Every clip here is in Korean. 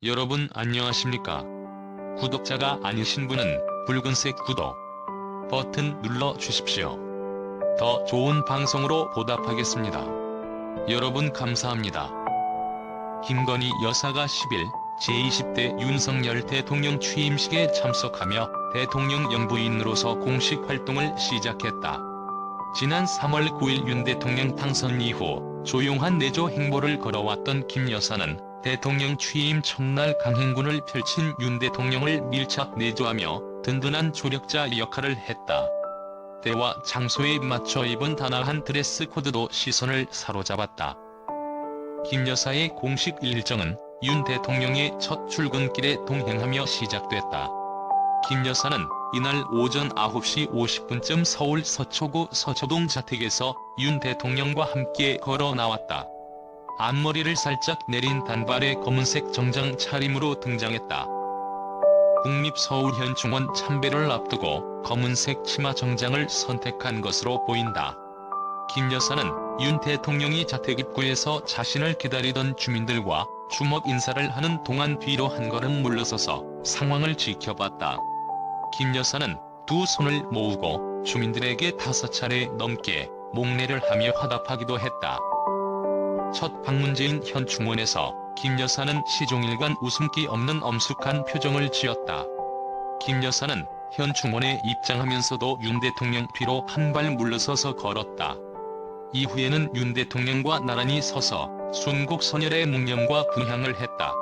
여러분 안녕하십니까? 구독자가 아니신 분은 붉은색 구독 버튼 눌러 주십시오. 더 좋은 방송으로 보답하겠습니다. 여러분 감사합니다. 김건희 여사가 10일 제20대 윤석열 대통령 취임식에 참석하며 대통령 영부인으로서 공식 활동을 시작했다. 지난 3월 9일 윤 대통령 당선 이후 조용한 내조 행보를 걸어왔던 김 여사는 대통령 취임 첫날 강행군을 펼친 윤 대통령을 밀착 내조하며 든든한 조력자 역할을 했다. 때와 장소에 맞춰 입은 단아한 드레스 코드도 시선을 사로잡았다. 김 여사의 공식 일정은 윤 대통령의 첫 출근길에 동행하며 시작됐다. 김 여사는 이날 오전 9시 50분쯤 서울 서초구 서초동 자택에서 윤 대통령과 함께 걸어 나왔다. 앞머리를 살짝 내린 단발의 검은색 정장 차림으로 등장했다. 국립서울현충원 참배를 앞두고 검은색 치마 정장을 선택한 것으로 보인다. 김 여사는 윤 대통령이 자택 입구에서 자신을 기다리던 주민들과 주먹 인사를 하는 동안 뒤로 한 걸음 물러서서 상황을 지켜봤다. 김 여사는 두 손을 모으고 주민들에게 5차례 넘게 목례를 하며 화답하기도 했다. 첫 방문지인 현충원에서 김 여사는 시종일관 웃음기 없는 엄숙한 표정을 지었다. 김 여사는 현충원에 입장하면서도 윤 대통령 뒤로 한 발 물러서서 걸었다. 이후에는 윤 대통령과 나란히 서서 순국선열의 묵념과 분향을 했다.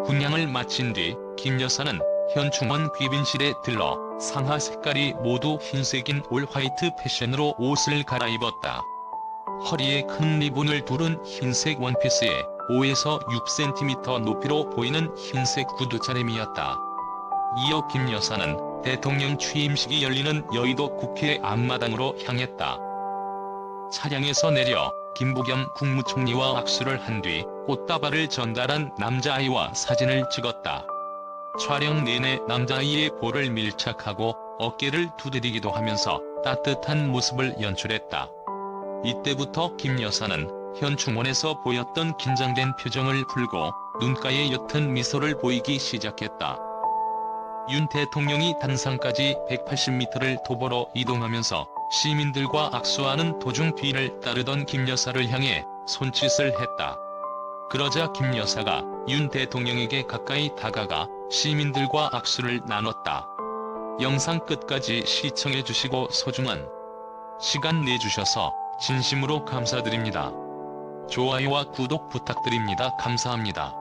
분향을 마친 뒤 김 여사는 현충원 귀빈실에 들러 상하 색깔이 모두 흰색인 올 화이트 패션으로 옷을 갈아입었다. 허리에 큰 리본을 두른 흰색 원피스에 5에서 6cm 높이로 보이는 흰색 구두 차림이었다. 이어 김 여사는 대통령 취임식이 열리는 여의도 국회 앞마당으로 향했다. 차량에서 내려 김부겸 국무총리와 악수를 한 뒤 꽃다발을 전달한 남자아이와 사진을 찍었다. 촬영 내내 남자아이의 볼을 밀착하고 어깨를 두드리기도 하면서 따뜻한 모습을 연출했다. 이때부터 김 여사는 현충원에서 보였던 긴장된 표정을 풀고 눈가에 옅은 미소를 보이기 시작했다. 윤 대통령이 단상까지 180m를 도보로 이동하면서 시민들과 악수하는 도중 뒤를 따르던 김 여사를 향해 손짓을 했다. 그러자 김 여사가 윤 대통령에게 가까이 다가가 시민들과 악수를 나눴다. 영상 끝까지 시청해주시고 소중한 시간 내주셔서 진심으로 감사드립니다. 좋아요와 구독 부탁드립니다. 감사합니다.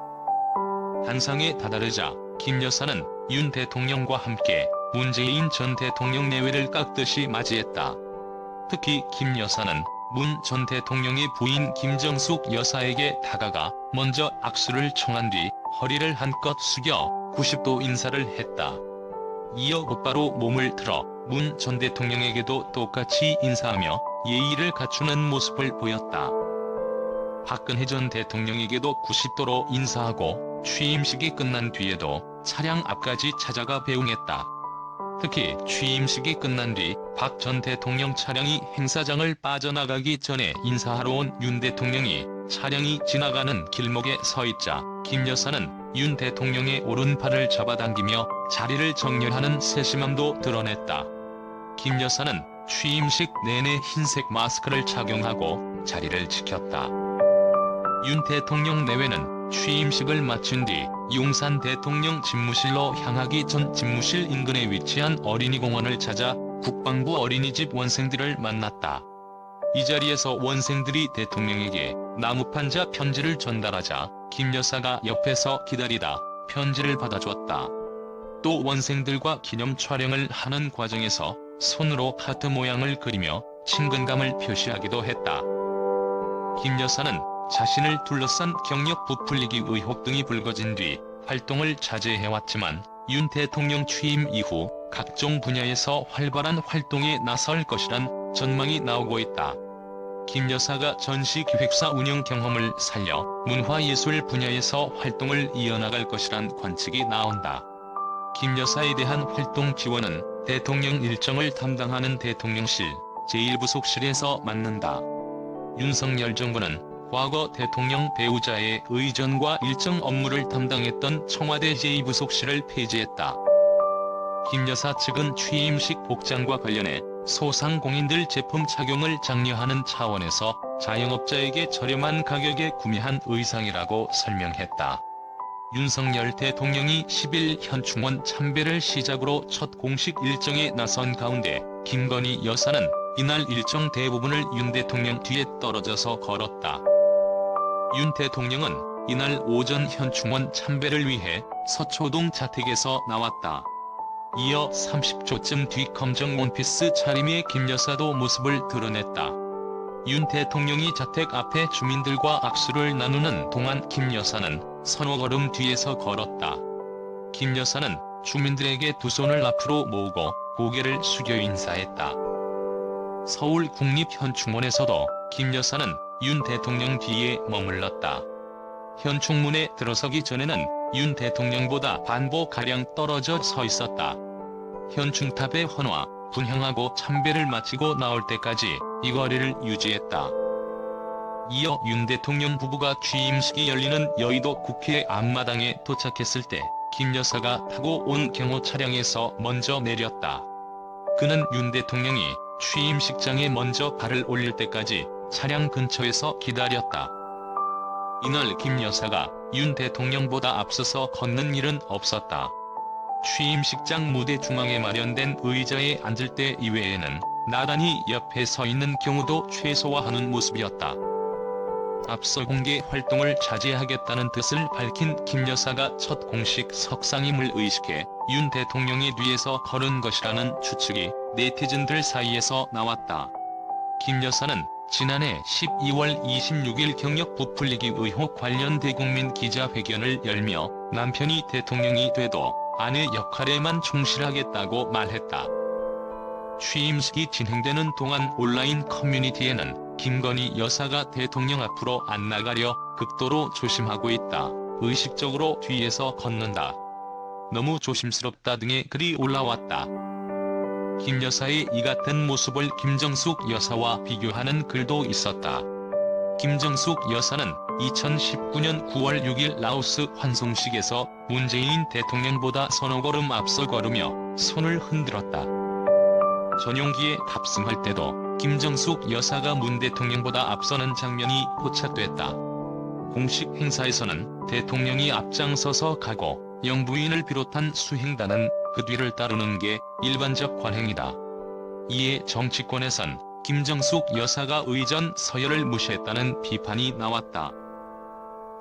단상에 다다르자 김 여사는 윤 대통령과 함께 문재인 전 대통령 내외를 깍듯이 맞이했다. 특히 김 여사는 문 전 대통령의 부인 김정숙 여사에게 다가가 먼저 악수를 청한 뒤 허리를 한껏 숙여 90도 인사를 했다. 이어 곧바로 몸을 틀어 문 전 대통령에게도 똑같이 인사하며 예의를 갖추는 모습을 보였다. 박근혜 전 대통령에게도 90도로 인사하고 취임식이 끝난 뒤에도 차량 앞까지 찾아가 배웅했다. 특히 취임식이 끝난 뒤 박 전 대통령 차량이 행사장을 빠져나가기 전에 인사하러 온 윤 대통령이 차량이 지나가는 길목에 서 있자 김 여사는 윤 대통령의 오른팔을 잡아당기며 자리를 정렬하는 세심함도 드러냈다. 김 여사는 취임식 내내 흰색 마스크를 착용하고 자리를 지켰다. 윤 대통령 내외는 취임식을 마친 뒤 용산 대통령 집무실로 향하기 전 집무실 인근에 위치한 어린이공원을 찾아 국방부 어린이집 원생들을 만났다. 이 자리에서 원생들이 대통령에게 나무판자 편지를 전달하자 김 여사가 옆에서 기다리다 편지를 받아줬다. 또 원생들과 기념 촬영을 하는 과정에서 손으로 하트 모양을 그리며 친근감을 표시하기도 했다. 김 여사는 자신을 둘러싼 경력 부풀리기 의혹 등이 불거진 뒤 활동을 자제해왔지만 윤 대통령 취임 이후 각종 분야에서 활발한 활동에 나설 것이란 전망이 나오고 있다. 김 여사가 전시기획사 운영 경험을 살려 문화예술 분야에서 활동을 이어나갈 것이란 관측이 나온다. 김 여사에 대한 활동 지원은 대통령 일정을 담당하는 대통령실 제1부속실에서 맡는다. 윤석열 정부는 과거 대통령 배우자의 의전과 일정 업무를 담당했던 청와대 제2부속실을 폐지했다. 김 여사 측은 취임식 복장과 관련해 소상공인들 제품 착용을 장려하는 차원에서 자영업자에게 저렴한 가격에 구매한 의상이라고 설명했다. 윤석열 대통령이 10일 현충원 참배를 시작으로 첫 공식 일정에 나선 가운데 김건희 여사는 이날 일정 대부분을 윤 대통령 뒤에 떨어져서 걸었다. 윤 대통령은 이날 오전 현충원 참배를 위해 서초동 자택에서 나왔다. 이어 30초쯤 뒤 검정 원피스 차림의 김 여사도 모습을 드러냈다. 윤 대통령이 자택 앞에 주민들과 악수를 나누는 동안 김 여사는 서너 걸음 뒤에서 걸었다. 김 여사는 주민들에게 두 손을 앞으로 모으고 고개를 숙여 인사했다. 서울 국립현충원에서도 김 여사는 윤 대통령 뒤에 머물렀다. 현충문에 들어서기 전에는 윤 대통령보다 반보가량 떨어져 서 있었다. 현충탑의 헌화, 분향하고 참배를 마치고 나올 때까지 이 거리를 유지했다. 이어 윤 대통령 부부가 취임식이 열리는 여의도 국회 앞마당에 도착했을 때 김 여사가 타고 온 경호 차량에서 먼저 내렸다. 그는 윤 대통령이 취임식장에 먼저 발을 올릴 때까지 차량 근처에서 기다렸다. 이날 김 여사가 윤 대통령보다 앞서서 걷는 일은 없었다. 취임식장 무대 중앙에 마련된 의자에 앉을 때 이외에는 나란히 옆에 서 있는 경우도 최소화하는 모습이었다. 앞서 공개 활동을 자제하겠다는 뜻을 밝힌 김 여사가 첫 공식 석상임을 의식해 윤 대통령의 뒤에서 걸은 것이라는 추측이 네티즌들 사이에서 나왔다. 김 여사는 지난해 12월 26일 경력 부풀리기 의혹 관련 대국민 기자회견을 열며 남편이 대통령이 돼도 아내 역할에만 충실하겠다고 말했다. 취임식이 진행되는 동안 온라인 커뮤니티에는 김건희 여사가 대통령 앞으로 안 나가려 극도로 조심하고 있다. 의식적으로 뒤에서 걷는다. 너무 조심스럽다 등의 글이 올라왔다. 김 여사의 이 같은 모습을 김정숙 여사와 비교하는 글도 있었다. 김정숙 여사는 2019년 9월 6일 라오스 환송식에서 문재인 대통령보다 서너 걸음 앞서 걸으며 손을 흔들었다. 전용기에 탑승할 때도 김정숙 여사가 문 대통령보다 앞서는 장면이 포착됐다. 공식 행사에서는 대통령이 앞장서서 가고 영부인을 비롯한 수행단은 그 뒤를 따르는 게 일반적 관행이다. 이에 정치권에선 김정숙 여사가 의전 서열을 무시했다는 비판이 나왔다.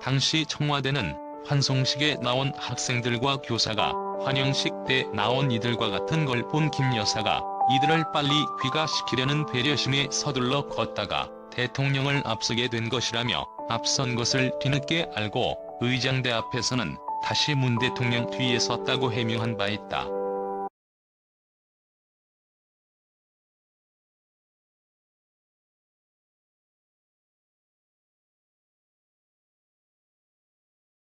당시 청와대는 환송식에 나온 학생들과 교사가 환영식 때 나온 이들과 같은 걸 본 김 여사가 이들을 빨리 귀가시키려는 배려심에 서둘러 걷다가 대통령을 앞서게 된 것이라며 앞선 것을 뒤늦게 알고 의장대 앞에서는 다시 문 대통령 뒤에 섰다고 해명한 바 있다.